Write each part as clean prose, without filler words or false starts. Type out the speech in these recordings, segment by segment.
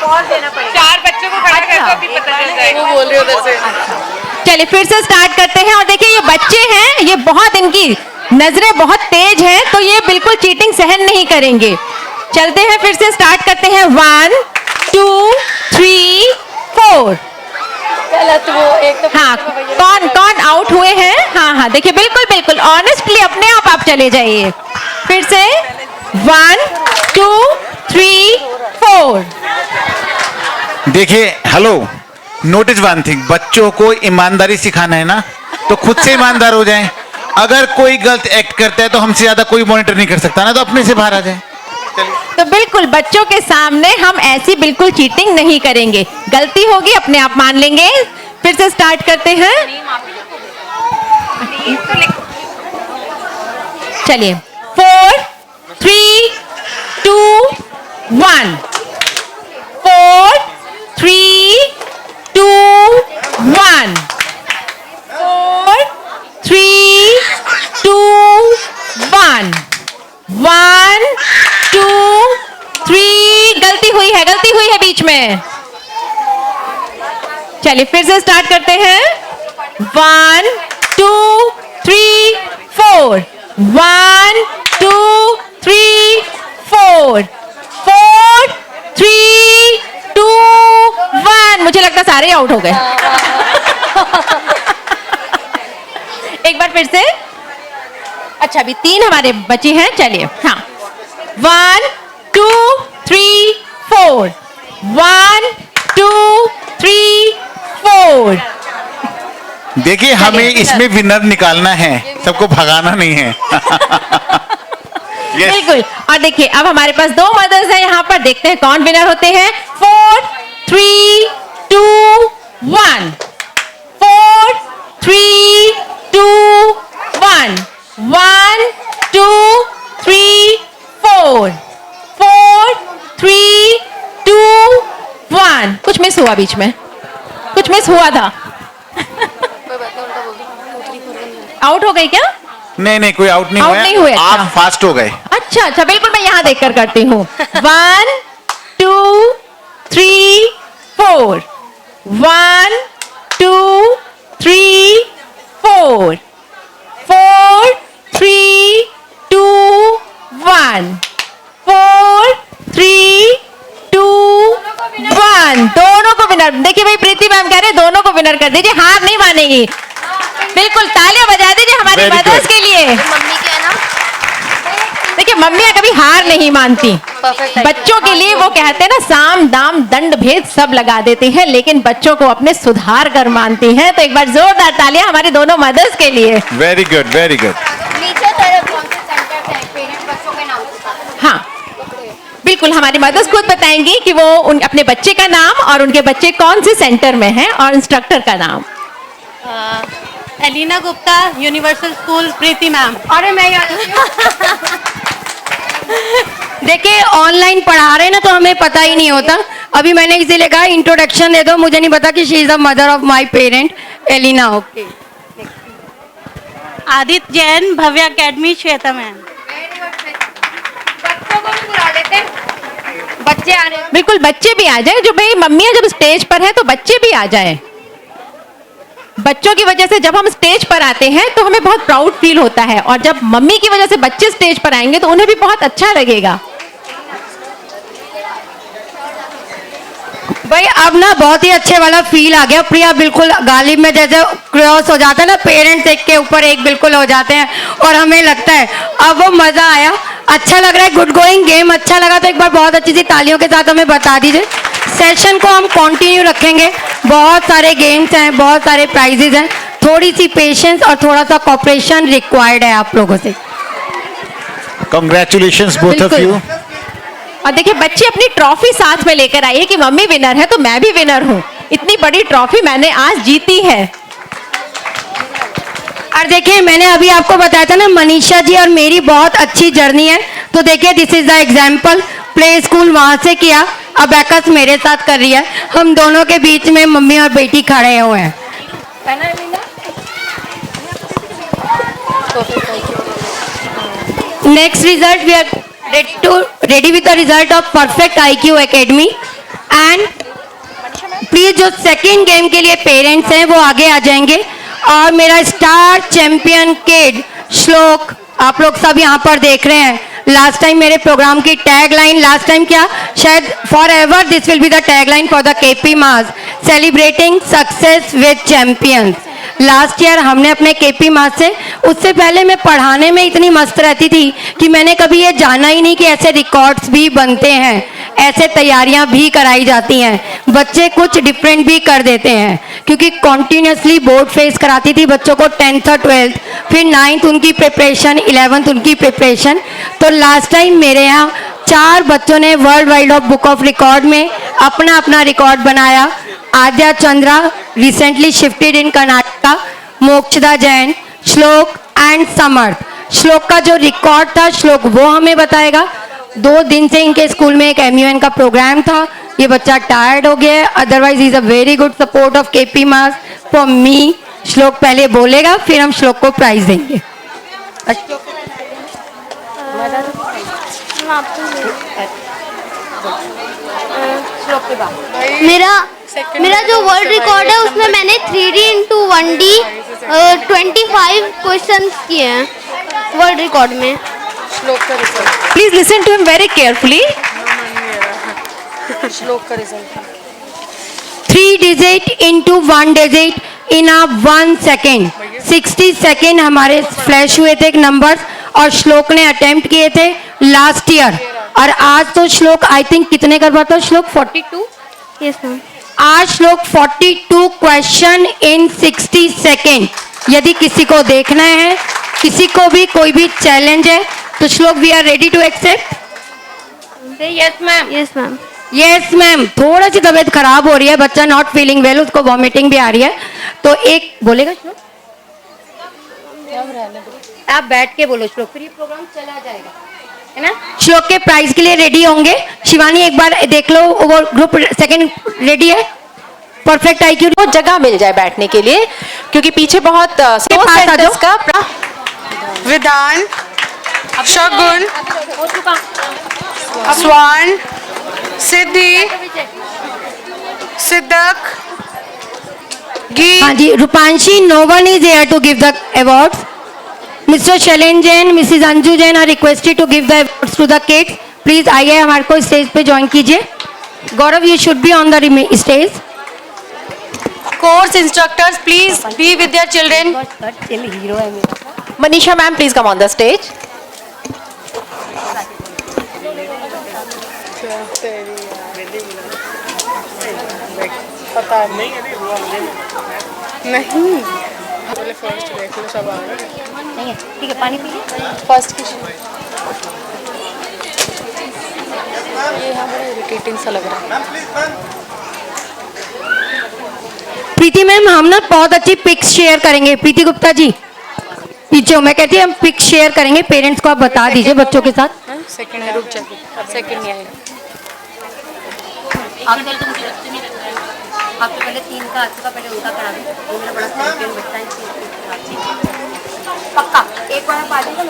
4 बच्चों को खड़ा कर दो, अभी पता चल जाएगा। वो बोल रहे हो उधर से। चलिए फिर से स्टार्ट करते हैं। और देखिए ये बच्चे हैं, ये बहुत इनकी नजरें बहुत तेज हैं, तो ये बिल्कुल चीटिंग सहन नहीं करेंगे। चलते हैं, फिर से स्टार्ट करते हैं। 1 2 3 4। गलत वो एक तो हाँ, कौन कौन आउट हुए हैं? हाँ हाँ, देखिए बिल्कुल बिल्कुल ऑनेस्टली अपने आप चले जाइए। फिर से 1 2 3 4। देखिए, हेलो, नोटिस वन थिंग, बच्चों को ईमानदारी सिखाना है ना, तो खुद से ईमानदार हो जाएं। अगर कोई गलत एक्ट करता है तो हमसे ज्यादा कोई मॉनिटर नहीं कर सकता ना, तो अपने से बाहर आ जाए। तो बिल्कुल बच्चों के सामने हम ऐसी बिल्कुल चीटिंग नहीं करेंगे। गलती होगी अपने आप मान लेंगे। फिर से स्टार्ट करते हैं। चलिए 4 3 2 1। 4 3 2 1। 4 3 2 1। 1 2 3। गलती हुई है बीच में। चलिए फिर से स्टार्ट करते हैं। 1 2 3 4। 1 2 3 4। 4 3 2 1। मुझे लगता सारे आउट हो गए। एक बार फिर से। अच्छा, अभी 3 हमारे बचे हैं। चलिए, हाँ। 1 2 3 4। 1 2 3 4। देखिए, हमें इसमें विनर निकालना है, सबको भगाना नहीं है। Yes. बिल्कुल। और देखिए अब हमारे पास 2 मदर्स हैं यहाँ पर। देखते हैं कौन विनर होते हैं। 4 3 2 1। 4 3 2 1। 1 2 3 4। 4 3 2 1। कुछ मिस हुआ बीच में, कुछ मिस हुआ था। आउट हो गई क्या? नहीं, कोई आउट नहीं आउट हुआ। नहीं हुए, अच्छा। आप फास्ट हो गए। अच्छा, बिल्कुल मैं यहाँ देखकर करती हूँ। 1 2 3 4। 1 2 3 4। 4 3 2 1। 4 3 2 1। दोनों को विनर। देखिए भाई, प्रीति मैम कह रहे हैं दोनों को विनर कर दीजिए, हार नहीं मानेगी। बिल्कुल, तालियां बजा दीजिए हमारी मदर्स के लिए। मम्मी क्या है ना? देखिए मम्मियाँ कभी हार नहीं मानती। बच्चों के लिए वो कहते हैं ना, साम दाम दंड भेद सब लगा देती हैं, लेकिन बच्चों को अपने सुधार कर मानती हैं। तो एक बार जोरदार तालियां हमारी दोनों मदर्स के लिए। Very good, very good. नीचे तरफ कौन से सेंटर है पेरेंट बच्चों के नाम से? हाँ बिल्कुल, हमारी मदर्स खुद बताएंगी कि वो अपने बच्चे का नाम और उनके बच्चे कौन से सेंटर में हैं और इंस्ट्रक्टर का नाम। एलिना गुप्ता, यूनिवर्सल स्कूल, प्रीति मैम। अरे मैं देखिए ऑनलाइन पढ़ा रहे हैं ना, तो हमें पता ही नहीं होता। अभी मैंने इसीलिए कहा इंट्रोडक्शन दे दो, मुझे नहीं पता कि she is the mother of my parent Elina. Okay. Aditya Jain, Bhavya Academy, Shweta ma'am. बच्चों को भी बुला लेते हैं, बच्चे आ रहे हैं। बिल्कुल, बच्चे भी आ जाए। जो भाई मम्मियाँ जब स्टेज पर हैं तो बच्चे भी आ जाएं। बच्चों की वजह से जब हम स्टेज पर आते हैं तो हमें बहुत प्राउड फील होता है, और जब मम्मी की वजह से बच्चे स्टेज पर आएंगे तो उन्हें भी बहुत अच्छा लगेगा। भाई अब ना बहुत ही अच्छे वाला फील आ गया। प्रिया बिल्कुल गालिब में जैसे क्रॉस हो जाता है ना, पेरेंट्स एक के ऊपर एक बिल्कुल हो जाते हैं, और हमें लगता है अब वो मजा आया, अच्छा लग रहा है। गुड गोइंग गेम अच्छा लगा तो एक बार बहुत अच्छी सी तालियों के साथ हमें बता दीजिए। सेशन को हम कंटिन्यू रखेंगे, बहुत सारे गेम्स हैं, बहुत सारे प्राइजेज हैं, थोड़ी सी पेशेंस और थोड़ा सा कॉपरेशन रिक्वायर्ड है आप लोगों से। Congratulations both of you. और देखिए बच्चे अपनी ट्रॉफी साथ में लेकर आइए कि मम्मी विनर है तो मैं भी विनर हूँ, इतनी बड़ी ट्रॉफी मैंने आज जीती है। और देखिए मैंने अभी आपको बताया था ना, मनीषा जी और मेरी बहुत अच्छी जर्नी है। तो देखिए this is the example, play school वहां से किया, अब बैकस मेरे साथ कर रही है, हम दोनों के बीच में मम्मी और बेटी खड़े हुए हैं। Next result we are ready with the result of Perfect IQ Academy. And please जो सेकंड गेम के लिए पेरेंट्स हैं वो आगे आ जाएंगे। और मेरा स्टार चैंपियन किड श्लोक, आप लोग सब यहाँ पर देख रहे हैं। लास्ट टाइम मेरे प्रोग्राम की टैग लाइन, लास्ट टाइम क्या, शायद for ever this will be the tag line for the KP mass, celebrating success with champions. Last year हमने अपने केपी मास से, उससे पहले मैं पढ़ाने में इतनी मस्त रहती थी कि मैंने कभी ये जाना ही नहीं कि ऐसे रिकॉर्ड्स भी बनते हैं, ऐसे तैयारियां भी कराई जाती हैं, बच्चे कुछ डिफरेंट भी कर देते हैं। क्योंकि कॉन्टिन्यूसली बोर्ड फेस कराती थी बच्चों को 10th और 12th, फिर 9th उनकी प्रिपरेशन, 11th उनकी प्रिपरेशन। तो लास्ट टाइम मेरे यहाँ 4 बच्चों ने world wide of book of record में अपना अपना रिकॉर्ड बनाया। Adya Chandra recently shifted in Karnataka, Mokshada Jain, Shlok and समर्थ। श्लोक का जो रिकॉर्ड था, श्लोक वो हमें बताएगा। 2 दिन से इनके स्कूल में एक MUN का प्रोग्राम था, ये बच्चा टायर्ड हो गया है, otherwise is a very good support of KP mass for me. श्लोक पहले बोलेगा, फिर हम श्लोक को प्राइज देंगे। मेरा जो वर्ल्ड रिकॉर्ड है उसमें मैंने 3D into 1D 25 क्वेश्चंस किए हैं वर्ल्ड रिकॉर्ड में। Please listen to him very carefully. 3 digit into 1 digit in a 1 second, 60 second हमारे फ्लैश हुए थे नंबर, और श्लोक ने अटेम्प्ट किए थे लास्ट ईयर। और आज तो श्लोक आई थिंक कितने कर पाता है श्लोक? 42। Yes ma'am. आज श्लोक 42 क्वेश्चन इन 60 सेकेंड। यदि किसी को देखना है, किसी को भी कोई भी चैलेंज है, तो Shlok we are ready to accept. Yes ma'am. Yes ma'am. Yes ma'am. थोड़ा सी तबीयत खराब हो रही है, बच्चा नॉट फीलिंग वेल, उसको वॉमिटिंग भी आ रही है, तो एक बोलेगा श्लोक, आप बैठ के बोलो श्लोक, फिर ये प्रोग्राम चला जाएगा, है ना। श्लोक के प्राइज के लिए रेडी होंगे। शिवानी एक बार देख लो, वो ग्रुप सेकंड रेडी है, परफेक्ट IQ। वो जगह मिल जाए बैठने के लिए, क्योंकि पीछे बहुत का विधान, शगुन, स्वान, सिद्धि, सिद्धक, गीत। हाँ जी, Rupanshi, no one is here to give the awards. Mister Shailen Jain, missus Anju Jain are requested to give the awards to the kids. Please आइए, हमारे को स्टेज पे ज्वाइन कीजिए। Gaurav, you should be on the stage. Course instructors please be with their children. Manisha ma'am please come on the stage. पता नहीं बोले first देख लो, सब आ गए। नहीं है, ठीक है, पानी पीजिए। फर्स्ट की ये हमारा इरिटेटिंग सा लग रहा है। प्रीति मैम, हम ना बहुत अच्छी पिक्स शेयर करेंगे। प्रीति गुप्ता जी पीछे हो, मैं कहती हूँ हम पिक्स शेयर करेंगे, पेरेंट्स को आप बता दीजिए बच्चों के साथ। सेकंड है, रुक जाइए, सेकंड नहीं आएगा। आपके पहले 3 का, आज का पहले उनका करा दो, वो मेरा बड़ा चैंपियन बच्चा है, पक्का एक बार पा देगा।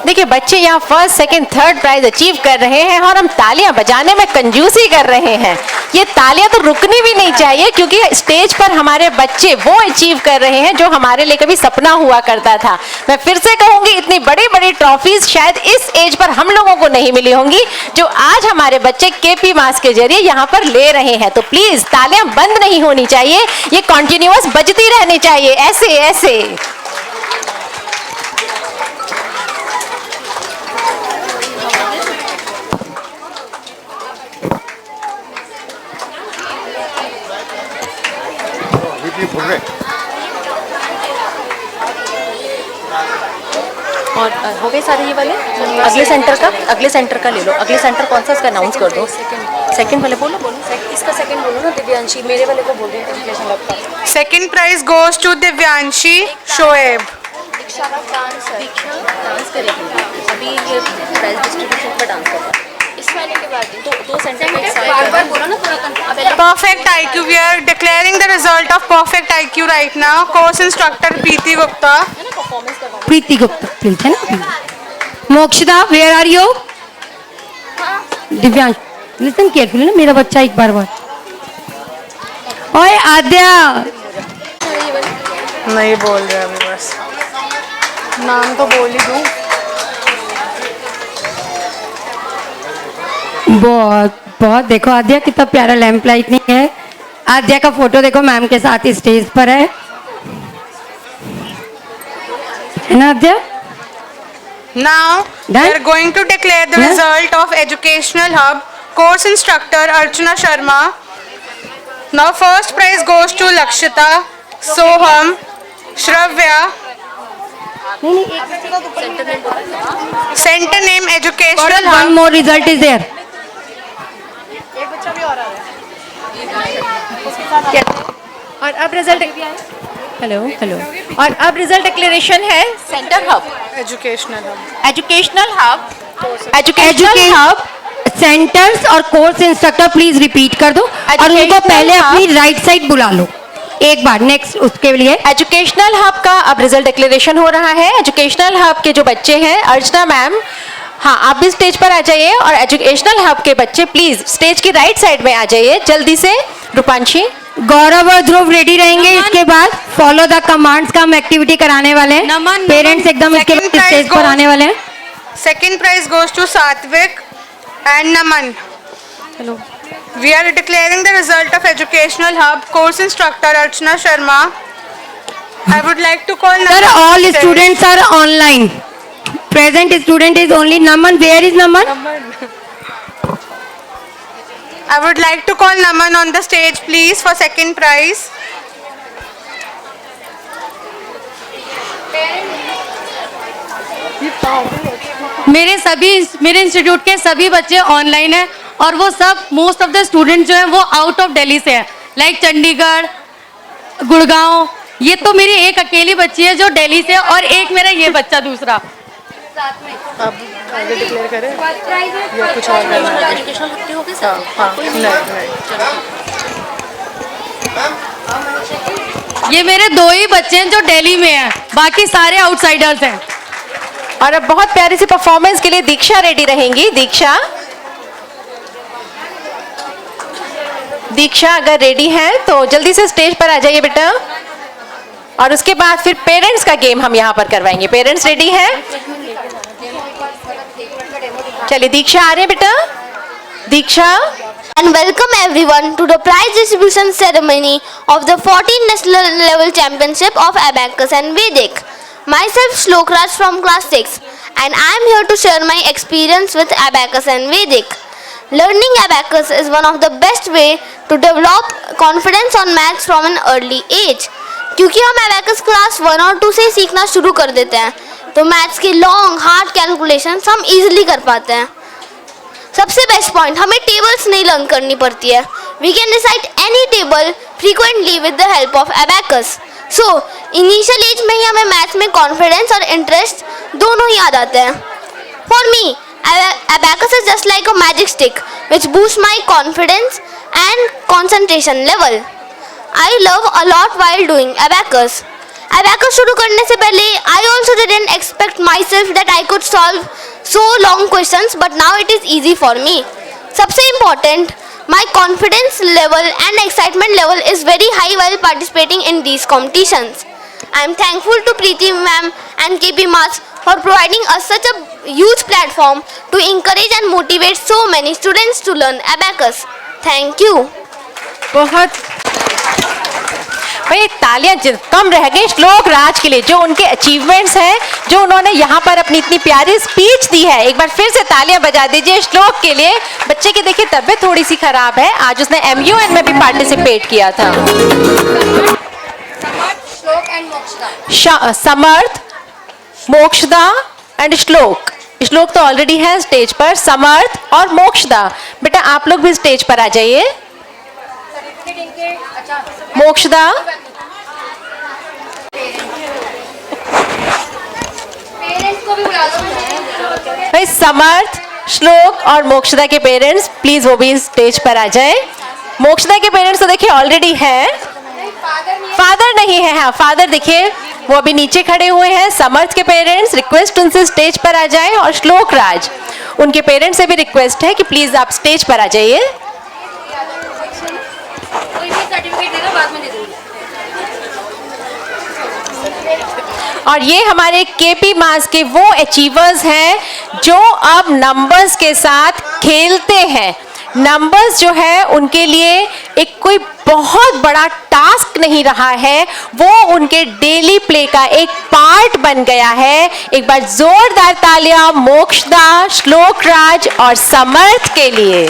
देखिए बच्चे यहाँ first second third prize achieve कर रहे हैं और हम तालियां बजाने में कंजूसी कर रहे हैं। ये तालियां तो रुकनी भी नहीं चाहिए, क्योंकि स्टेज पर हमारे बच्चे वो अचीव कर रहे हैं जो हमारे लिए कभी सपना हुआ करता था। मैं फिर से कहूंगी, इतनी बड़ी बड़ी ट्रॉफीज शायद इस एज पर हम लोगों को नहीं मिली होंगी जो आज हमारे बच्चे केपी मास के जरिए यहाँ पर ले रहे हैं। तो प्लीज तालियां बंद नहीं होनी चाहिए, ये कॉन्टिन्यूअस बजती रहनी चाहिए, ऐसे ऐसे। और हो गए सारे ये वाले। अगले सेंटर का ले लो। अगले सेंटर कौन सा, उसका अनाउंस कर दो। सेकंड वाले बोलो इसका सेकंड बोलो ना दिव्यांशी, मेरे वाले को बोल रही है। Second prize goes to Divyanshi Shoaib. Diksha dance करेगी अभी, ये प्राइज डिस्ट्रीब्यूशन पर डांस कर रहा है। इस वाले के बाद दो सेंटर का एक साथ बार बोलो ना थोड़ा confuse Perfect IQ. We are declaring the result of perfect IQ right now. Course instructor Preeti Gupta. है ना परफॉर्मेंस करवा प्रीति गुप्ता प्लीज, है ना. Mokshada, where are you? Divyansh, listen carefully ना, मेरा बच्चा एक बार. ओए आद्या, नहीं बोल रहे अभी, बस नाम तो बोल ही दूं. बहुत बहुत देखो आद्या कितना प्यारा लैंप लाइटनिंग है. आद्या का फोटो देखो मैम के साथ ही स्टेज पर है ना आद्या? Now we Done? are going to declare the Yeah. result of Educational Hub course instructor Archana Sharma. Now first prize goes to Lakshita, Soham, Shravya. Center name Educational one Hub. More result is there. और अब result hello hello और अब result declaration है centre hub Educational Hub. Educational hub. Education hub centres और course instructor please repeat कर दो और उनको Educational पहले hub. अपनी राइट साइड बुला लो एक बार. नेक्स्ट उसके लिए एजुकेशनल हब का अब रिजल्ट डिक्लेरेशन हो रहा है. एजुकेशनल हब के जो बच्चे हैं, अर्चना मैम, हाँ आप भी स्टेज पर आ जाइए और एजुकेशनल हब के बच्चे प्लीज स्टेज की राइट साइड में आ जाइए जल्दी से. रूपांशी, गौरव और ध्रुव रेडी रहेंगे. इसके बाद फॉलो द कमांड्स का हम एक्टिविटी कराने वाले हैं. नमन, पेरेंट्स एकदम इसके second बाद prize स्टेज पर goes- आने वाले हैं. Second prize goes to Satvik and Naman. Hello. We are declaring the result of Educational Hub course instructor Archana Sharma. I would like to call Sir, Naman. all upstairs. students are online. Present student is only Naman. Where is Naman? I would like to call Naman on the stage, please, for second prize. मेरे institute के सभी बच्चे online हैं और वो सब most of the student जो हैं वो आउट ऑफ दिल्ली से हैं, लाइक चंडीगढ़, गुड़गांव. ये तो मेरी एक अकेली बच्ची है जो दिल्ली से है और एक मेरा ये बच्चा दूसरा. अब आगे डिक्लेयर करें या कुछ और करना है? एजुकेशनल हब के हो गए सर? हाँ, नहीं. ये मेरे दो ही बच्चे हैं जो दिल्ली में हैं, बाकी सारे आउटसाइडर्स हैं. और अब बहुत प्यारी सी परफॉर्मेंस के लिए दीक्षा रेडी रहेंगी. दीक्षा, दीक्षा अगर रेडी हैं तो जल्दी से स्टेज पर आ जाइए बेटा. और उसके बाद फिर पेरेंट्स का गेम हम यहाँ पर करवाएंगे. पेरेंट्स रेडी हैं? चलिए दीक्षा आ रहे हैं बेटा. दीक्षा, And welcome everyone to the prize distribution ceremony of the 14th National Level Championship of Abacus and Vedic. Myself Shlok Raj from class 6 and I am here to share my experience with Abacus and Vedic. Learning Abacus is one of the best way to develop confidence on maths from an early age. क्योंकि हम Abacus class 1 और 2 से सीखना शुरू कर देते हैं तो मैथ्स के लॉन्ग हार्ड कैलकुलेशंस हम इजीली कर पाते हैं. सबसे बेस्ट पॉइंट, हमें टेबल्स नहीं लर्न करनी पड़ती है. We can recite any table frequently with the help of abacus. So initial age में ही हमें मैथ्स में कॉन्फिडेंस और इंटरेस्ट दोनों ही आ जाते हैं. For me abacus is just like a magic stick which boosts my confidence and concentration level. I love a lot while doing abacus. Abacus शुरू करने से पहले I also didn't expect myself that I could solve so long questions, but now it is easy for me. सबसे important, my confidence level and excitement level is very high while participating in these competitions. I am thankful to Preeti ma'am and KP Mas for providing us such a huge platform to encourage and motivate so many students to learn abacus. Thank you. बहुत भाई तालियां कम रह गई श्लोक राज के लिए, जो उनके अचीवमेंट्स हैं, जो उन्होंने यहाँ पर अपनी इतनी प्यारी स्पीच दी है. एक बार फिर से तालियां बजा दीजिए श्लोक के लिए. बच्चे की देखिए तबीयत थोड़ी सी खराब है, आज उसने MUN में भी पार्टिसिपेट किया था. समर्थ, मोक्षदा एंड श्लोक. श्लोक तो ऑलरेडी है स्टेज पर. समर्थ और मोक्षदा, बेटा आप लोग भी स्टेज पर आ जाइए. मोक्षदा, पेरेंट्स को भी बुला दो. भाई समर्थ, श्लोक और मोक्षदा के पेरेंट्स प्लीज वो भी स्टेज पर आ जाए। मोक्षदा के पेरेंट्स तो देखिए ऑलरेडी हैं, फादर नहीं है, हाँ फादर देखिए वो अभी नीचे खड़े हुए हैं। समर्थ के पेरेंट्स रिक्वेस्ट उनसे स्टेज पर आ जाएं और श्लोक राज उनके पेरेंट्स से भी रिक्वेस्ट है कि प्लीज आप स्टेज पर आ जाइए। और ये हमारे केपी मास के वो अचीवर्स हैं जो अब नंबर्स के साथ खेलते हैं। नंबर्स जो है उनके लिए एक कोई बहुत बड़ा टास्क नहीं रहा है, वो उनके डेली प्ले का एक पार्ट बन गया है। एक बार जोरदार तालियां मोक्षदा, श्लोक राज और समर्थ के लिए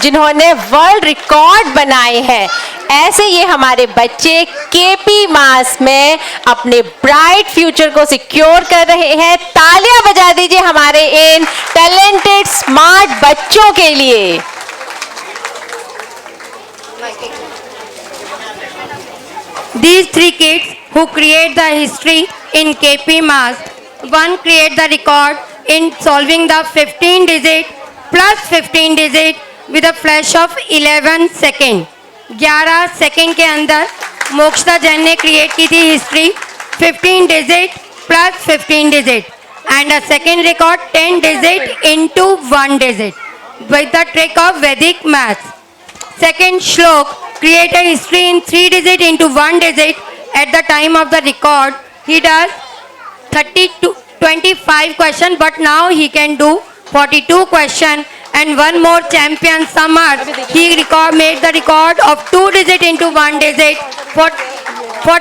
जिन्होंने वर्ल्ड रिकॉर्ड बनाए हैं। ऐसे ये हमारे बच्चे केपी मास में अपने ब्राइट फ्यूचर को सिक्योर कर रहे हैं। तालियां बजा दीजिए हमारे इन टैलेंटेड स्मार्ट बच्चों के लिए। These three kids who create the history in KP Mass, one create the record in solving the 15-digit plus 15-digit with a flash of 11 second. 11 second के अंदर मोक्षदा जैन ने क्रिएट की थी history 15-digit plus 15-digit and a second record 10-digit into 1-digit with the trick of Vedic maths. Second Shlok create a history in 3-digit into 1-digit. At the time of the record, he does 25 question, but now he can do 42 question. And one more champion, Samarth, he made the record of 2-digit into 1-digit for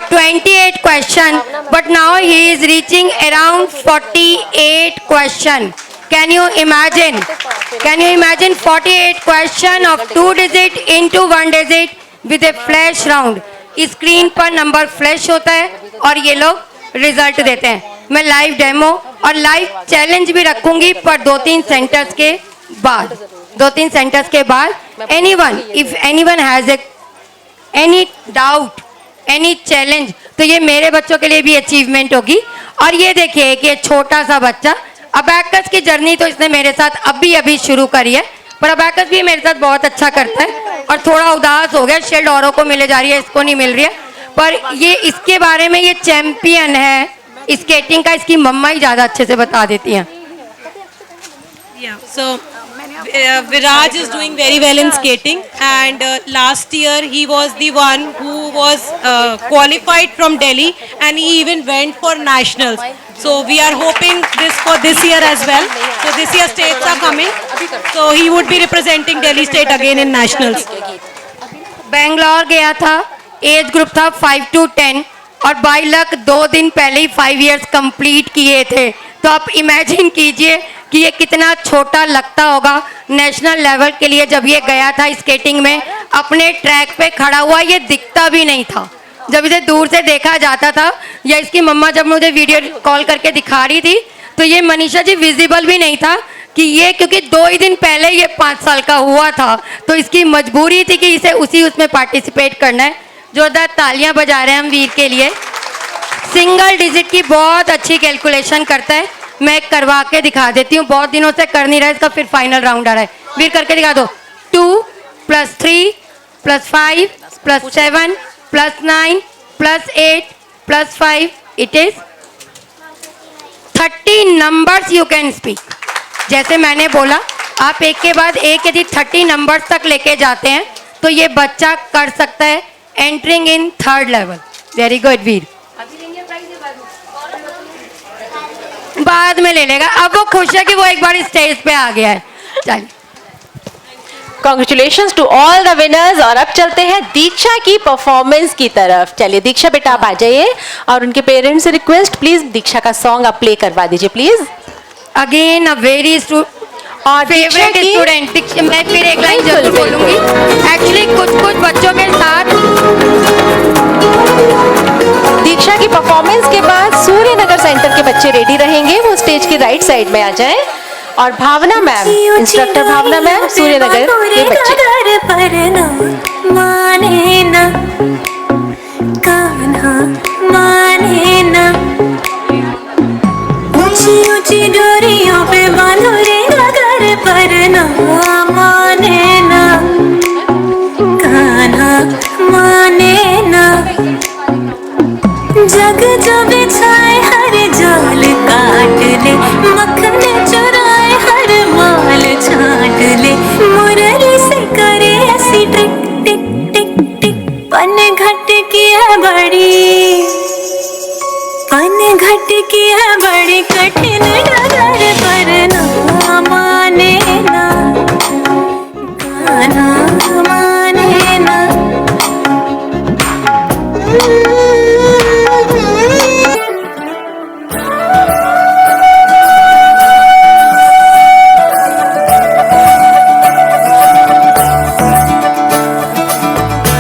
28 question, but now he is reaching around 48 question. Can you imagine? Can you imagine 48 question of 2-digit into 1-digit with a flash round? Screen पर number flash होता है और ये लोग result देते हैं। मैं live demo और लाइव चैलेंज भी रखूंगी पर 2-3 सेंटर्स के बाद। 2-3 सेंटर्स के बाद anyone, if anyone has any doubt, any challenge, तो ये मेरे बच्चों के लिए भी अचीवमेंट होगी। और ये देखिए कि छोटा सा बच्चा, अबैकस की जर्नी तो इसने मेरे साथ अभी शुरू करी है, पर अबैकस भी मेरे साथ बहुत अच्छा करता है और थोड़ा उदास हो गया, शील्ड औरों को मिले जा रही है, इसको नहीं मिल रही है। पर ये इसके बारे में ये चैंपियन है स्केटिंग का, इसकी मम्मा ही ज़्यादा अच्छे से बता देती हैं। So Viraj is doing very well in skating, and last year he was the one who was qualified from Delhi, and he even went for nationals. So we are hoping this for this year as well. So this year states are coming, so he would be representing Delhi state again in nationals. Bangalore गया था, age group था 5 to 10 और by luck 2 दिन पहले ही 5 years complete किए थे। तो आप इमेजिन कीजिए कि ये कितना छोटा लगता होगा नेशनल लेवल के लिए। जब ये गया था स्केटिंग में, अपने ट्रैक पे खड़ा हुआ, ये दिखता भी नहीं था। जब इसे दूर से देखा जाता था या इसकी मम्मा जब मुझे वीडियो कॉल करके दिखा रही थी, तो ये मनीषा जी विजिबल भी नहीं था कि ये, क्योंकि 2 ही दिन पहले ये 5 साल का हुआ था, तो इसकी मजबूरी थी कि इसे उसमें पार्टिसिपेट करना है। जोरदार तालियां बजा रहे हैं हम वीर के लिए। सिंगल डिजिट की बहुत अच्छी कैलकुलेशन करता है, मैं करवा के दिखा देती हूँ, बहुत दिनों से कर नहीं रहा, इसका फिर फाइनल राउंड आ रहा है। वीर करके दिखा दो। 2 + 3 + 5 + 7 + 9 + 8 + 5, it is 30 numbers you can speak. जैसे मैंने बोला, आप एक के बाद एक यदि 30 नंबर्स तक लेके जाते हैं तो ये बच्चा कर सकता है entering in 3rd level. Very good Veer. बाद में ले लेगा, अब वो खुश है कि वो एक बार स्टेज पे आ गया है। चलिए, congratulations to all the winners. और अब चलते हैं दीक्षा की परफॉर्मेंस की तरफ। चलिए दीक्षा बेटा आप आ जाइए और उनके पेरेंट्स से रिक्वेस्ट, प्लीज दीक्षा का सॉन्ग आप प्ले करवा दीजिए प्लीज। अगेन अ वेरी और फेवरेट स्टूडेंट। मैं फिर एक लाइन जरूर बोलूंगी। एक्चुअली कुछ बच्चों के साथ दीक्षा की परफॉर्मेंस के बाद सूर्यनगर सेंटर के बच्चे रेडी रहेंगे, वो स्टेज की राइट साइड में आ जाएं। और भावना मैम, इंस्ट्रक्टर भावना मैम, सूर्यनगर के बच्चे। माने ना कान्हा माने ना, ऊंची ऊंची डोरियों पे बांधो रे नगर पर माने ना, जग जो बिछाए हर जाल काट ले, मक्खन चुराए हर माल छाट ले, मुरली से करे ऐसी टिक टिक टिक टिक। पन घट की है बड़ी, पन घट की है बड़ी कठिन डगर, पर ना माने ना, गाना माने ना।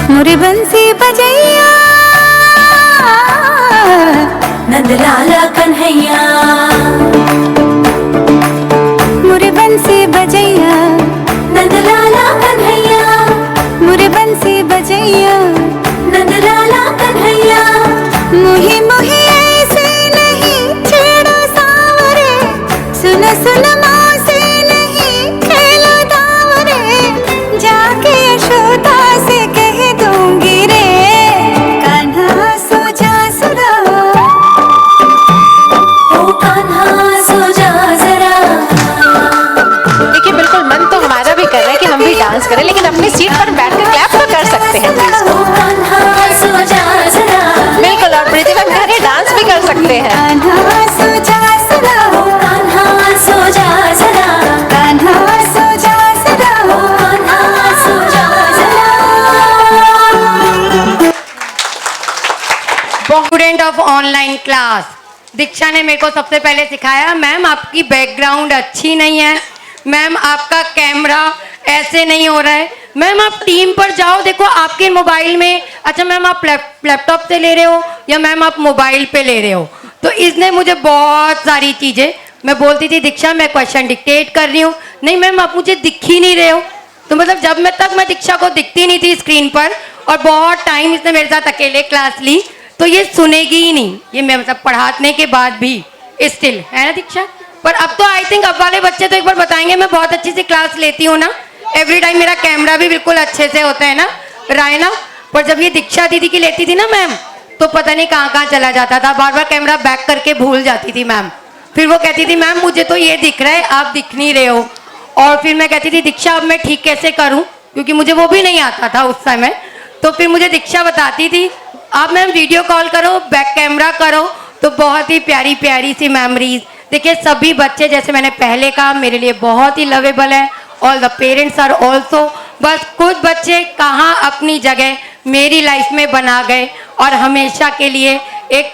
मोरे बंसी बजैया नंद लाला कन्हैया, मोरे बंसी बजैया नंद लाला कन्हैया, मोरे बंसी बजैया नंद लाला कन्हैया। मोही मोही ऐसे नहीं छेड़ो सावरे, सुन सुन मौसी नहीं खेलो दावरे, जाके यशोदा से कह दूंगी रे, कान्हा सो जा जरा, ओ कान्हा सो जा जरा। देखिए बिल्कुल मन तो हमारा भी कर रहा है कि हम भी डांस करें, लेकिन अपनी सीट पर बैठकर क्लैप तो कर सकते हैं प्लीज। ओ कान्हा सो जा जरा, बिल्कुल, और प्रीति मैम कह रहे डांस भी कर सकते हैं। कान्हा सो जा जरा, ओ कान्हा सो जा जरा, कान्हा सो जा जरा, ओ कान्हा सो जा जरा। स्टूडेंट ऑफ ऑनलाइन क्लास, दीक्षा ने मेरे को सबसे पहले सिखाया, मैम आपकी बैकग्राउंड अच्छी नहीं है, मैम आपका कैमरा ऐसे नहीं हो रहा है, मैम आप टीम पर जाओ, देखो आपके मोबाइल में, अच्छा मैम आप लैपटॉप से ले रहे हो या मैम आप मोबाइल पे ले रहे हो। तो इसने मुझे बहुत सारी चीज़ें, मैं बोलती थी दीक्षा मैं क्वेश्चन डिक्टेट कर रही हूँ, नहीं मैम आप मुझे दिख ही नहीं रहे हो। तो मतलब जब मैं दीक्षा को दिखती नहीं थी स्क्रीन पर, और बहुत टाइम इसने मेरे साथ अकेले क्लास ली, तो ये सुनेगी ही नहीं, ये मैं मतलब पढ़ाने के बाद भी स्टिल, है ना दीक्षा। पर अब तो आई थिंक अब वाले बच्चे तो एक बार बताएंगे मैं बहुत अच्छी सी क्लास लेती हूँ ना, एवरी टाइम मेरा कैमरा भी बिल्कुल अच्छे से होता है ना रायना। पर जब ये दीक्षा दीदी की लेती थी ना मैम, तो पता नहीं कहाँ कहाँ चला जाता था, बार बार कैमरा बैक करके भूल जाती थी मैम। फिर वो कहती थी मैम मुझे तो ये दिख रहा है, आप दिख नहीं रहे हो। और फिर मैं कहती थी दीक्षा अब मैं ठीक कैसे करूँ, क्योंकि मुझे वो भी नहीं आता था उस समय। तो फिर मुझे दीक्षा बताती थी आप मैम वीडियो कॉल करो, बैक कैमरा करो, तो बहुत ही प्यारी प्यारी सी मेमोरीज। देखिए सभी बच्चे, जैसे मैंने पहले कहा, मेरे लिए बहुत ही लवेबल है, all the parents are also. बस कुछ बच्चे कहाँ अपनी जगह मेरी लाइफ में बना गए, और हमेशा के लिए एक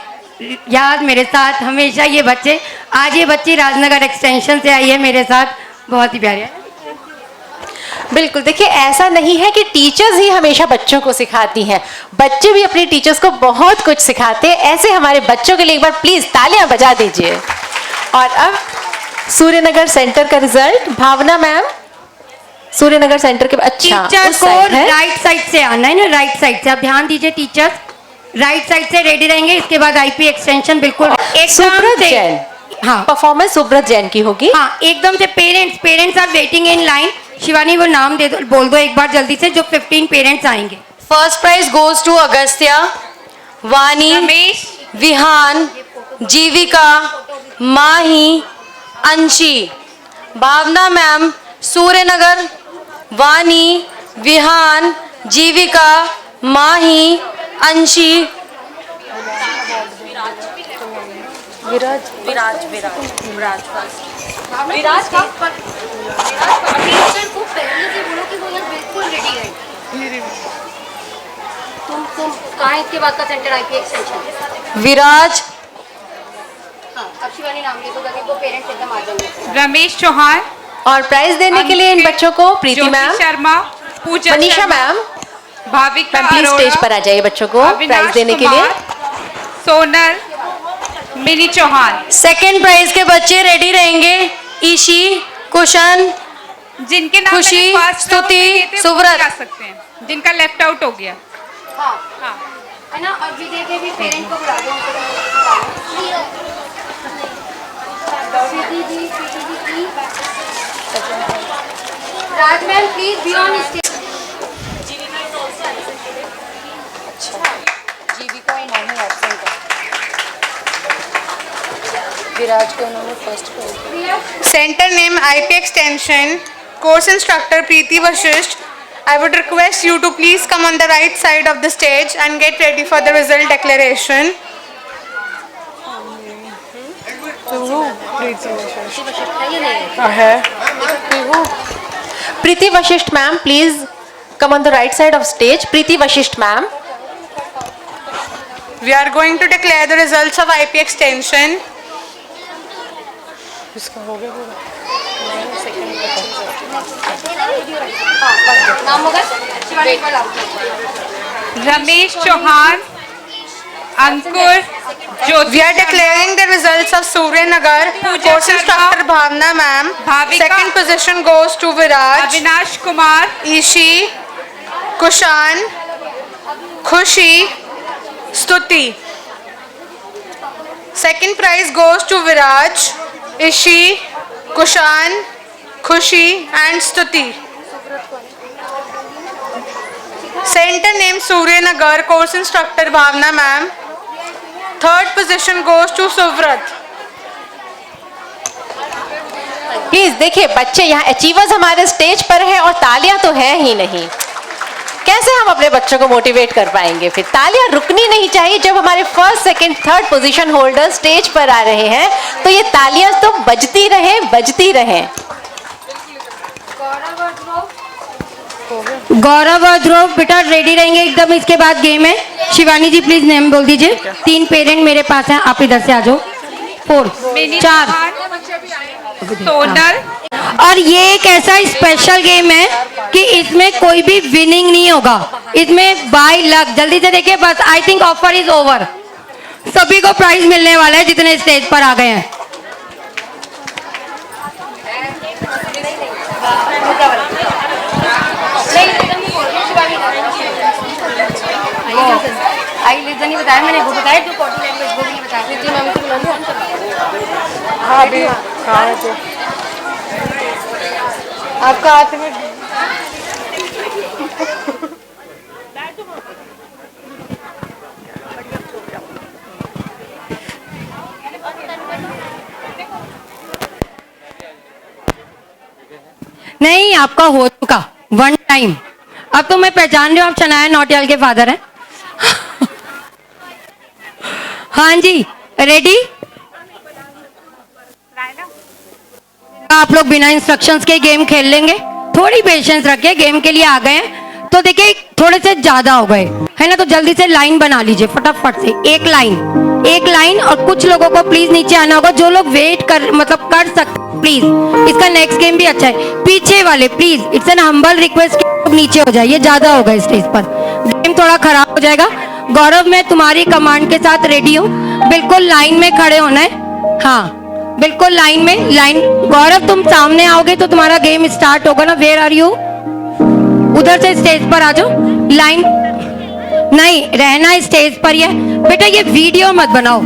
याद मेरे साथ हमेशा ये बच्चे। आज ये बच्ची राजनगर एक्सटेंशन से आई है मेरे साथ, बहुत ही प्यारी है। बिल्कुल, देखिए ऐसा नहीं है कि टीचर्स ही हमेशा बच्चों को सिखाती हैं, बच्चे भी अपने टीचर्स को बहुत कुछ सिखाते हैं। ऐसे हमारे बच्चों के लिए एक बार प्लीज तालियां बजा दीजिए। और अब सूर्यनगर सेंटर का रिजल्ट, भावना मैम सूर्यनगर सेंटर के, अच्छा टीचर्स को राइट साइड से आना है ना, राइट साइड से आप ध्यान दीजिए, टीचर्स राइट साइड से रेडी रहेंगे। इसके बाद आईपी एक्सटेंशन बिल्कुल सुब्रत जैन, हाँ परफॉर्मेंस सुब्रत जैन की होगी। हाँ एकदम से parents are waiting in line. Shivani वो नाम दे दो, बोल दो एक बार जल्दी से, जो 15 पेरेंट्स आएंगे। First prize goes to Agastya, Vani, Vihan, जीविका, माही, अंशी। भावना मैम सूर्यनगर, वानी, विहान, जीविका, माही, अंशी, विराज विराज विराज विराज विराज का को पहले से बोलो कि वो यहाँ बिल्कुल रेडी है। तुम कहाँ इसके बाद का सेंटर आईपी एक्सटेंशन विराज। हाँ अब शिवानी नाम ले दो ताकि वो पेरेंट्स एकदम आ जाएंगे। रमेश चौहान, और प्राइज देने के लिए इन बच्चों को Preeti Jyoti ma'am, Sharma, Pooja Manisha Sharma, ma'am, Bhavika please Arora, stage पर आ जाइए बच्चों को प्राइज अविनाश देने के लिए। कुमार, सोनल, मिनी चौहान। सेकेंड प्राइज के बच्चे रेडी रहेंगे। ईशी, कुशन, जिनके नाम खुशी, मैंने first round स्तुति, में लिए थे, वो सुव्रत। जा सकते हैं, जिनका लेफ्ट आउट हो गया। हाँ हाँ है ना। और विजय के भी पेरेंट्स को बुला दो। Preeti ji Raj ma'am please be on stage. Viraj को उन्होंने first prize. Center name IP Extension, course instructor Preeti Vashisht. I would request you to please come on the right side of the stage and get ready for the result declaration. Preeti Vashisht ma'am, please come on the right side of stage. Preeti Vashisht ma'am. We are going to declare the results of IP Extension. नाम होगा शिवानी को लाओ। Ramesh Chauhan, Ankur, We are declaring the results of Surya Nagar. Course instructor Bhavna ma'am. Second position goes to Viraj. Avinash Kumar. Ishi. Kushan. Khushi. Stuti. Second prize goes to Viraj, Ishi, Kushan, Khushi and Stuti. Center name Surya Nagar, course instructor Bhavna ma'am. Third position goes to Suvrat. Please देखिए बच्चे यहाँ achievers हमारे stage पर हैं और तालियां तो है ही नहीं। कैसे हम अपने बच्चों को मोटिवेट कर पाएंगे? फिर तालियां रुकनी नहीं चाहिए। जब हमारे first second third position holder stage पर आ रहे हैं तो ये तालियां तो बजती रहे। गौरव और ध्रुव बेटा रेडी रहेंगे एकदम। इसके बाद गेम है। शिवानी जी प्लीज नेम बोल दीजिए। 3 पेरेंट मेरे पास हैं, आप इधर से आ जाओ। 4 4 सोनल। और ये एक ऐसा स्पेशल गेम है कि इसमें कोई भी विनिंग नहीं होगा, इसमें बाय लक। जल्दी से देखिए बस। I think offer is over. सभी को प्राइज मिलने वाला है जितने स्टेज पर आ गए हैं। आई लीजन नहीं बताया मैंने, वो बताया जो कोटी लैंग्वेज वो भी नहीं बताया। प्रीति मैम को बुला लो। हाँ अभी हाँ तो आपका हाथ में नहीं, आपका हो चुका 1 टाइम। अब तो मैं पहचान रही हूँ आप शनाया नौटियाल के फादर हैं। हाँ जी रेडी? आप लोग बिना इंस्ट्रक्शंस के गेम खेल लेंगे। थोड़ी पेशेंस रखिए, गेम के लिए आ गए हैं तो देखिए थोड़े से ज्यादा हो गए है ना, तो जल्दी से लाइन बना लीजिए फटाफट से। एक लाइन और कुछ लोगों को प्लीज नीचे आना होगा। जो लोग वेट कर मतलब कर सकते प्लीज। इसका नेक्स्ट गेम भी अच्छा है। पीछे वाले please, it's an humble request कि नीचे हो जाइए, ज्यादा हो गए स्टेज पर, गेम थोड़ा खराब हो जाएगा। गौरव मैं तुम्हारी कमांड के साथ रेडी हूँ। बिल्कुल लाइन में खड़े होना है। हाँ बिल्कुल लाइन में। लाइन गौरव तुम सामने आओगे तो तुम्हारा गेम स्टार्ट होगा ना। Where are you? उधर से स्टेज पर आ जाओ। लाइन नहीं रहना स्टेज पर। ये बेटा ये वीडियो मत बनाओ,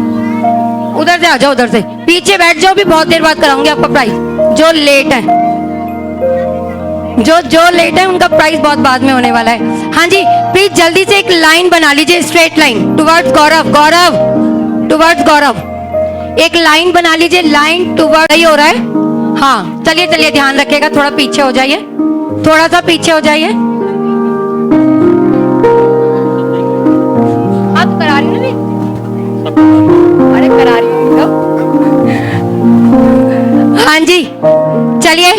उधर से आ जाओ। उधर से पीछे बैठ जाओ, भी बहुत देर बाद कराऊंगी आपका प्राइस। जो लेट है उनका प्राइस बहुत बाद में होने वाला है। हाँ जी प्लीज जल्दी से एक लाइन बना लीजिए, स्ट्रेट लाइन टुवर्ड्स गौरव टुवर्ड्स गौरव। एक लाइन बना लीजिए, लाइन टुवर्ड ही हो रहा है। हाँ चलिए ध्यान रखिएगा, थोड़ा पीछे हो जाइए, थोड़ा सा पीछे हो जाइए। आप करा रही हो? अरे करा रही हो। हाँ जी चलिए,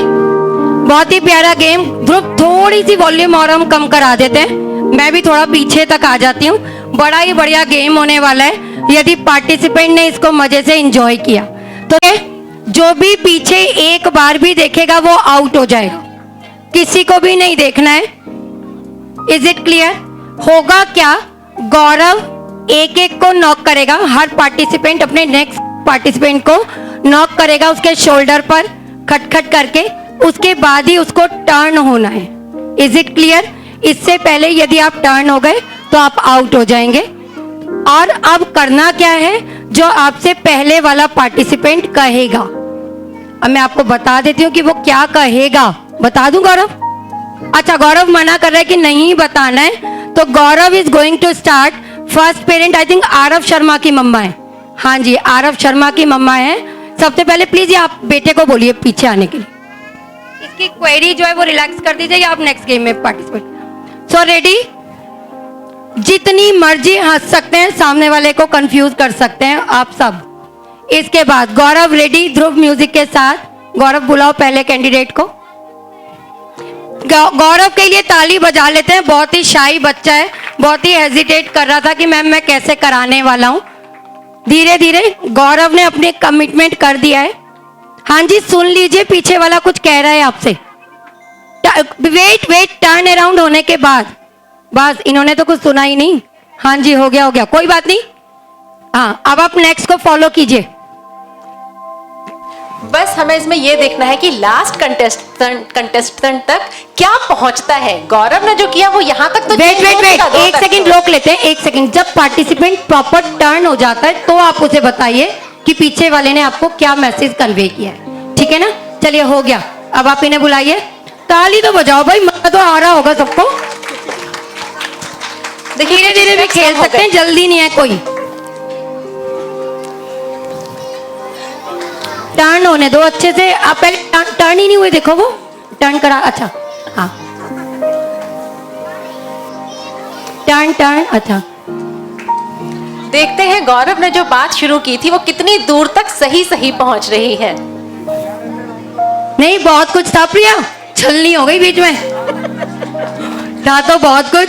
बहुत ही प्यारा गेम। ध्रुव थोड़ी सी वॉल्यूम और हम कम करा देते हैं, मैं भी थोड़ा पीछे तक आ जाती हूँ। बड़ा ही बढ़िया गेम होने वाला है यदि पार्टिसिपेंट ने इसको मजे से एंजॉय किया तो। जो भी पीछे एक बार भी देखेगा वो आउट हो जाएगा, किसी को भी नहीं देखना है। Is it clear? होगा क्या, गौरव एक को नॉक करेगा। हर पार्टिसिपेंट अपने नेक्स्ट पार्टिसिपेंट को नॉक करेगा उसके शोल्डर पर खटखट करके, उसके बाद ही उसको टर्न होना है। Is it clear? इससे पहले यदि आप टर्न हो गए तो आप आउट हो जाएंगे। और अब करना क्या है, जो आपसे पहले वाला पार्टिसिपेंट कहेगा। अब मैं आपको बता देती हूँ कि वो क्या कहेगा। बता दूं गौरव? अच्छा गौरव मना कर रहा है कि नहीं बताना है, तो Gaurav is going to start. First parent I think Aarav Sharma की मम्मा है। हाँ जी आरव शर्मा की मम्मा है। सबसे पहले प्लीज ये आप बेटे को बोलिए पीछे आने के लिए। इसकी क्वेरी जो है वो रिलैक्स कर दीजिए, या आप नेक्स्ट गेम में पार्टिसिपेट। So ready? जितनी मर्जी हंस सकते हैं, सामने वाले को कंफ्यूज कर सकते हैं आप सब। इसके बाद गौरव रेडी ध्रुव म्यूजिक के साथ। गौरव बुलाओ पहले कैंडिडेट को। गौरव के लिए ताली बजा लेते हैं, बहुत ही शाई बच्चा है, बहुत ही हेजिटेट कर रहा था कि मैम मैं कैसे कराने वाला हूं। धीरे धीरे गौरव ने अपने कमिटमेंट कर दिया है। हाँ जी, सुन लीजिए, पीछे वाला कुछ कह रहा है आपसे। वेट, टर्न अराउंड होने के बाद बस, इन्होंने तो कुछ सुना ही नहीं। हाँ जी, हो गया, कोई बात नहीं। हाँ, अब आप नेक्स्ट को फॉलो कीजिए। बस हमें इसमें ये देखना है कि लास्ट कंटेस्टेंट तक क्या पहुंचता है। गौरव ने जो किया वो यहाँ तक तो वेट, एक सेकंड रोक लेते हैं, एक सेकंड। जब पार्टिसिपेंट प्रॉपर टर्न हो जाता है तो आप उसे बताइए कि पीछे वाले ने आपको क्या मैसेज कन्वे किया है, ठीक है ना? चलिए, हो गया। अब आप इन्हें बुलाइए, ताली तो बजाओ भाई, मजा तो आ रहा होगा सबको। धीरे धीरे भी खेल सकते हैं, जल्दी नहीं है कोई। टर्न होने दो अच्छे से। आप पहले टर्न ही नहीं हुए, देखो वो टर्न करा। अच्छा, हाँ, टर्न। अच्छा, देखते हैं गौरव ने जो बात शुरू की थी वो कितनी दूर तक सही पहुंच रही है। नहीं, बहुत कुछ था प्रिया, छलनी हो गई बीच में। था तो बहुत कुछ।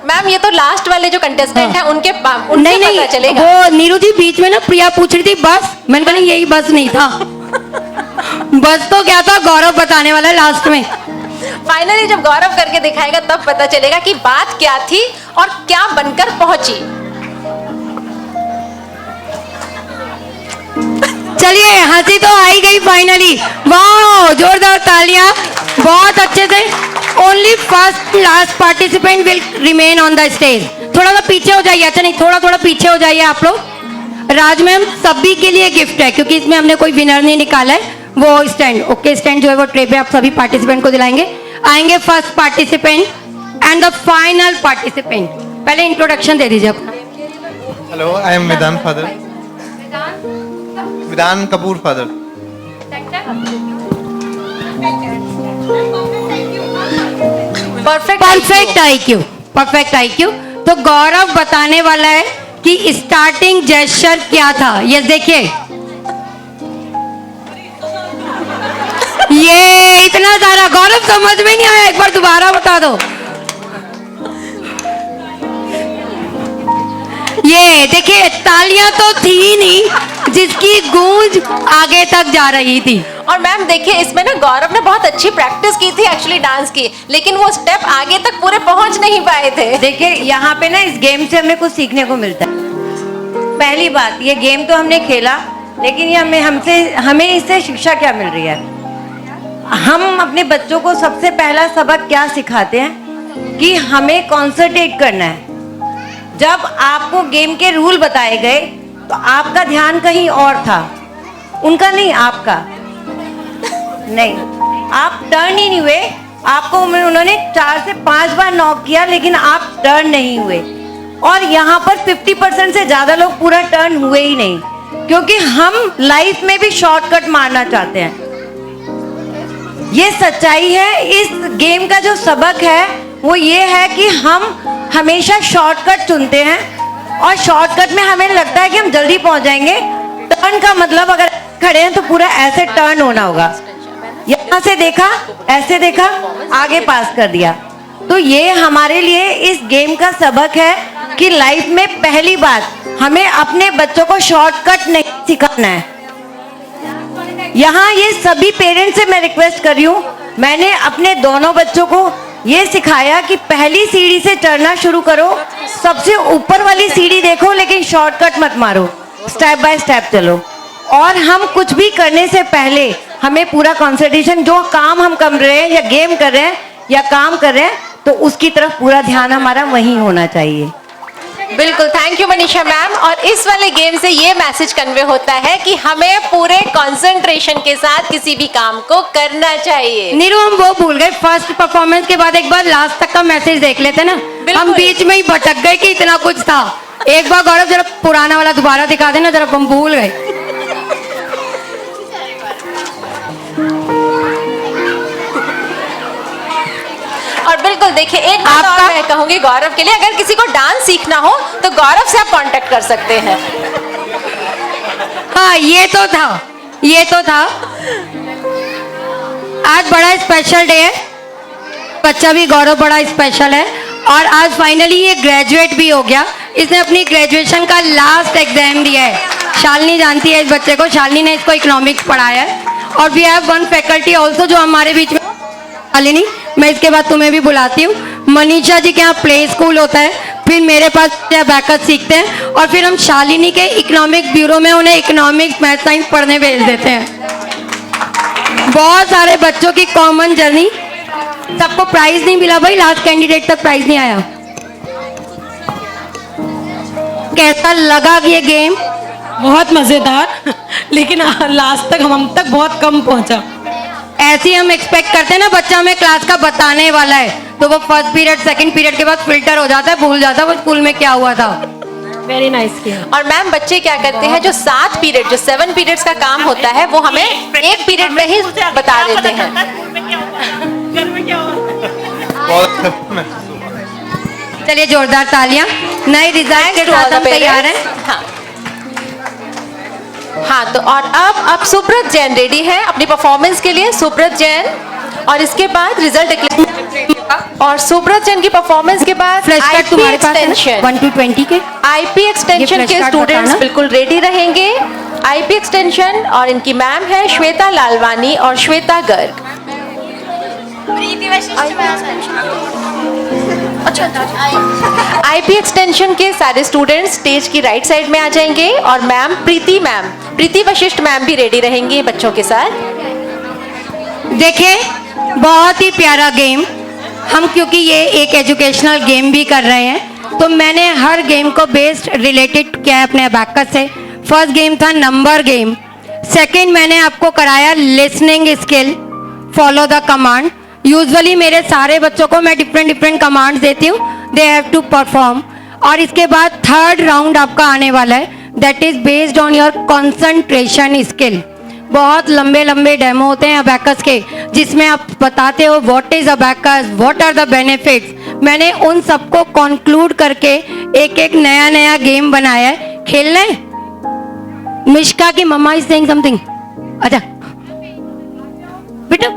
मैम ये तो लास्ट वाले जो कंटेस्टेंट हैं उनके नहीं पता चलेगा। वो नीरू जी बीच में ना प्रिया पूछ रही थी बस, मैंने कहा यही बस नहीं था। बस तो क्या था, गौरव बताने वाला है लास्ट में। फाइनली जब गौरव करके दिखाएगा तब पता चलेगा कि बात क्या थी और क्या बनकर पहुंची। चलिए, हंसी तो आई गई फाइनली। वाह, जोरदार तालियां, बहुत अच्छे से। Only first last participant will remain on the stage. थोड़ा सा पीछे हो जाइए। अच्छा नहीं, थोड़ा पीछे हो जाइए आप लोग। राज मैम, सभी के लिए गिफ्ट है क्योंकि इसमें हमने कोई विनर नहीं निकाला है। वो स्टैंड, ओके, स्टैंड जो है वो ट्रे पे आप सभी पार्टिसिपेंट को दिलाएंगे। आएंगे first participant and the final participant. पहले इंट्रोडक्शन दे दीजिए अपना। हेलो, आई एम विधान फादर। विधान कपूर फादर। Perfect IQ। तो गौरव बताने वाला है कि स्टार्टिंग जेस्चर क्या था। ये देखिए, ये इतना सारा गौरव समझ में नहीं आया, एक बार दोबारा बता दो। ये देखिए, तालियां तो थी नहीं जिसकी गूंज आगे तक जा रही थी। और मैम देखिए, इसमें ना गौरव ने बहुत अच्छी प्रैक्टिस की थी एक्चुअली डांस की, लेकिन वो स्टेप आगे तक पूरे पहुंच नहीं पाए थे। देखिए, यहाँ पे ना इस गेम से हमें कुछ सीखने को मिलता है। पहली बात, ये गेम तो हमने खेला, लेकिन ये हमें इससे शिक्षा क्या मिल रही है? हम अपने बच्चों को सबसे पहला सबक क्या सिखाते हैं कि हमें कॉन्सेंट्रेट करना है। जब आपको गेम के रूल बताए गए तो आपका ध्यान कहीं और था, उनका नहीं, आपका नहीं। आप टर्न ही नहीं हुए। आपको उन्होंने 4 से 5 बार नॉक किया, लेकिन आप टर्न नहीं हुए। और यहाँ पर 50% से ज्यादा लोग पूरा टर्न हुए ही नहीं, क्योंकि हम लाइफ में भी शॉर्टकट मारना चाहते हैं। ये सच्चाई है। इस गेम का जो सबक है वो ये है कि हम हमेशा शॉर्टकट चुनते हैं, और शॉर्टकट में हमें लगता है कि हम जल्दी पहुंच जाएंगे। टर्न का मतलब, अगर खड़े हैं तो पूरा ऐसे टर्न होना होगा। यहाँ से देखा, ऐसे देखा, आगे पास कर दिया। तो ये हमारे लिए इस गेम का सबक है कि लाइफ में पहली बात, हमें अपने बच्चों को शॉर्टकट नहीं सिखाना है। यहाँ ये सभी पेरेंट्स से मैं रिक्वेस्ट कर रही हूँ, मैंने अपने दोनों बच्चों को ये सिखाया कि पहली सीढ़ी से चढ़ना शुरू करो, सबसे ऊपर वाली सीढ़ी देखो, लेकिन शॉर्टकट मत मारो, स्टेप बाय स्टेप चलो। और हम कुछ भी करने से पहले हमें पूरा कंसंट्रेशन, जो काम हम कर रहे हैं या गेम कर रहे हैं या काम कर रहे हैं, तो उसकी तरफ पूरा ध्यान हमारा वहीं होना चाहिए। बिल्कुल, थैंक यू मनीषा मैम। और इस वाले गेम से ये मैसेज कन्वे होता है कि हमें पूरे कंसंट्रेशन के साथ किसी भी काम को करना चाहिए। नीरू, हम वो भूल गए, फर्स्ट परफॉर्मेंस के बाद एक बार लास्ट तक का मैसेज देख लेते ना। हम बीच में ही भटक गए कि इतना कुछ था। एक बार गौरव जरा पुराना वाला दोबारा दिखा देना, जरा हम भूल गए। और बिल्कुल देखिए, एक बात और मैं कहूंगी गौरव के लिए, अगर किसी को डांस सीखना हो तो गौरव से आप कांटेक्ट कर सकते हैं। हाँ, ये तो था। आज बड़ा स्पेशल डे है, बच्चा भी गौरव बड़ा स्पेशल है, और आज फाइनली ये ग्रेजुएट भी हो गया। इसने अपनी ग्रेजुएशन का लास्ट एग्जाम दिया है। शालिनी जानती है इस बच्चे को, शालिनी ने इसको इकोनॉमिक्स पढ़ाया है। और we have one faculty also जो हमारे बीच में, शालिनी मैं इसके बाद तुम्हें भी बुलाती हूँ। मनीषा जी के यहाँ प्ले स्कूल होता है, फिर मेरे पास अबैकस सीखते हैं, और फिर हम शालिनी के इकोनॉमिक ब्यूरो में उन्हें इकोनॉमिक्स मैथ साइंस पढ़ने भेज देते हैं। बहुत सारे बच्चों की कॉमन जर्नी। सबको प्राइज नहीं मिला भाई, लास्ट कैंडिडेट तक प्राइज नहीं आया। कैसा लगा ये गेम? बहुत मजेदार, लेकिन लास्ट तक हम तक बहुत कम पहुंचा। ऐसे हम एक्सपेक्ट करते हैं ना, बच्चा हमें क्लास का बताने वाला है तो वो फर्स्ट पीरियड सेकंड पीरियड के बाद फिल्टर हो जाता है, भूल जाता है वो स्कूल में क्या हुआ था। वेरी नाइस किया। और मैम बच्चे क्या करते हैं, जो 7 पीरियड जो 7 पीरियड्स का काम होता है वो हमें एक पीरियड में ही बता देते हैं। चलिए जोरदार तालियां। नए रिजल्ट के साथ हम तैयार हैं। हाँ, तो और अब सुब्रत जैन रेडी है अपनी परफॉर्मेंस के लिए। सुब्रत जैन, और इसके बाद रिजल्ट डिक्लेयर, और सुब्रत जैन की परफॉर्मेंस के बाद फ्लैश कार्ड तुम्हारे पास है 1 to 20 के आईपी एक्सटेंशन के स्टूडेंट्स बिल्कुल रेडी रहेंगे। आईपी एक्सटेंशन, और इनकी मैम है श्वेता लालवानी और श्वेता गर्ग। आईपी एक्सटेंशन के सारे स्टूडेंट्स स्टेज की राइट साइड में आ जाएंगे, और मैम प्रीति वशिष्ठ मैम भी रेडी रहेंगी बच्चों के साथ। देखिए, बहुत ही प्यारा गेम। हम क्योंकि ये एक एजुकेशनल गेम भी कर रहे हैं, तो मैंने हर गेम को बेस्ड रिलेटेड किया है अपने अबैकस से। फर्स्ट गेम था नंबर गेम, सेकंड मैंने आपको कराया listening skill, follow the command. Usually मेरे सारे बच्चों को मैं डिफरेंट कमांड्स देती हूँ, दे हैव टू परफॉर्म। और इसके बाद थर्ड राउंड आपका आने वाला है, that is based on your concentration skill. बहुत लंबे डेमो होते हैं अबैकस के, जिसमें आप बताते हो what is abacus, what are the benefits. मैंने उन सबको कंक्लूड करके एक नया गेम बनाया है। खेलना है? मिश्का की मम्मा इज सेइंग समथिंग। अच्छा बेटा,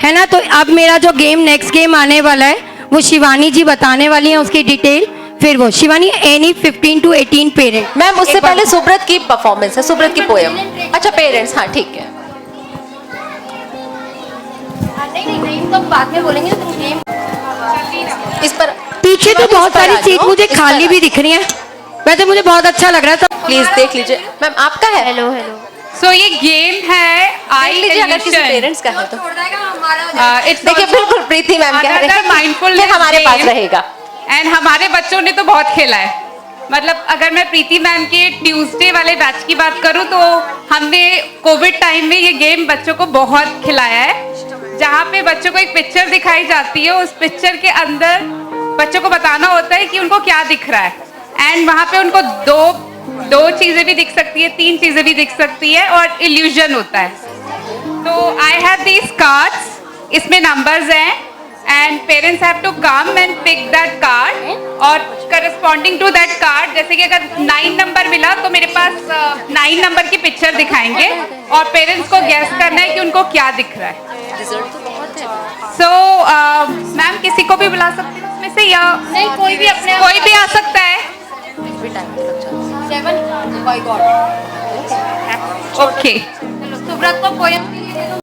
है ना? तो अब मेरा जो गेम नेक्स्ट गेम आने वाला है वो शिवानी जी बताने वाली है उसकी डिटेल। फिर वो Shivani, any 15 to 18 parent. Ma'am उससे पहले सुब्रत की परफॉर्मेंस है, सुब्रत की पोएम। अच्छा पेरेंट्स, हाँ ठीक है। नहीं तो बाद में बोलेंगे। इस पर पीछे तो बहुत सारी सीट मुझे खाली भी दिख रही है, वैसे मुझे बहुत अच्छा लग रहा है। प्लीज देख लीजिए। मैम आपका है? हेलो। सो ये गेम है आई अगर किसी पेरेंट्स का है तो इट्स देखिए, बिल्कुल प्रीति मैम कह रहे हैं माइंडफुलनेस हमारे पास रहेगा। एंड हमारे बच्चों ने तो बहुत खेला है। मतलब अगर मैं प्रीति मैम के ट्यूसडे वाले बैच की बात करूं तो हमने कोविड टाइम में ये गेम बच्चों को बहुत खिलाया है, जहाँ पे बच्चों को एक पिक्चर दिखाई जाती है, उस पिक्चर के अंदर बच्चों को बताना होता है कि उनको क्या दिख रहा है। एंड वहाँ पे उनको दो चीजें भी दिख सकती है, 3 चीजें भी दिख सकती है, और इल्यूजन होता है। तो आई हैव दीज कार्ड्स, इसमें नंबर्स हैं, and parents have to come and pick that card, और करस्पॉन्डिंग टू दैट कार्ड, जैसे कि अगर 9 नंबर मिला तो मेरे पास 9 नंबर की पिक्चर दिखाएंगे, और पेरेंट्स को गैस करना है कि उनको क्या दिख रहा है। सो मैम किसी को भी बुला सकते हैं उसमें से, या नहीं कोई भी आ सकता है। ओके, सुब्रत को पोएम